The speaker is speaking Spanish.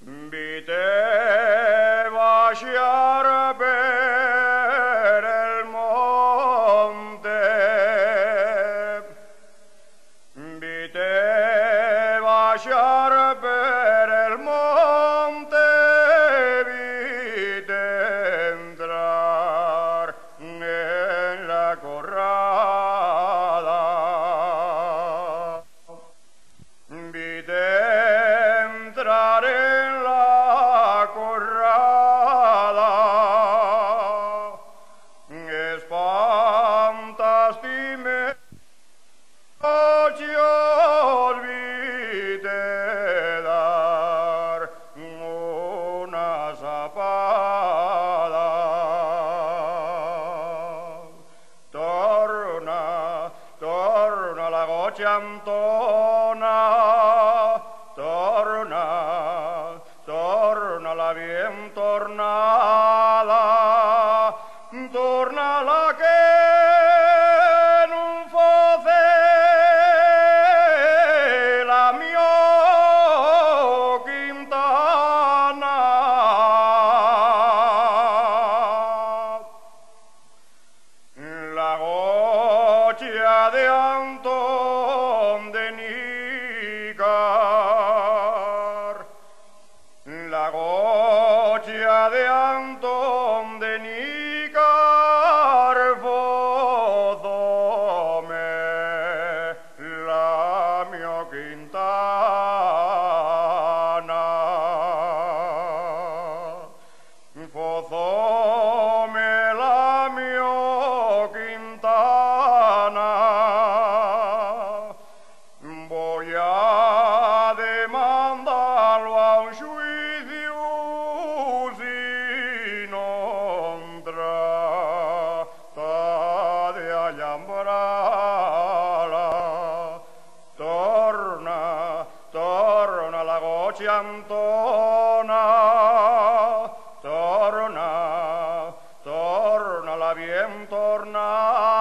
Vite vasciar per el monte, vite vasciar per el monte, vite entrar en la corrada, vite entrar en la corrada, espantastime ocios, vite dar una zapada, torna la goccia Antona, torna la bien tornada, torna la che non fosse la mia Quintana. La goccia de Antón de Nícar, la goccia de Antón de Nícar, fózome la mia Quintana, fózome la mia Quintana. Voy a demandarlo a un juicio si non trata de allambrarla. Torna la goccia Antona, torna la bien tornada.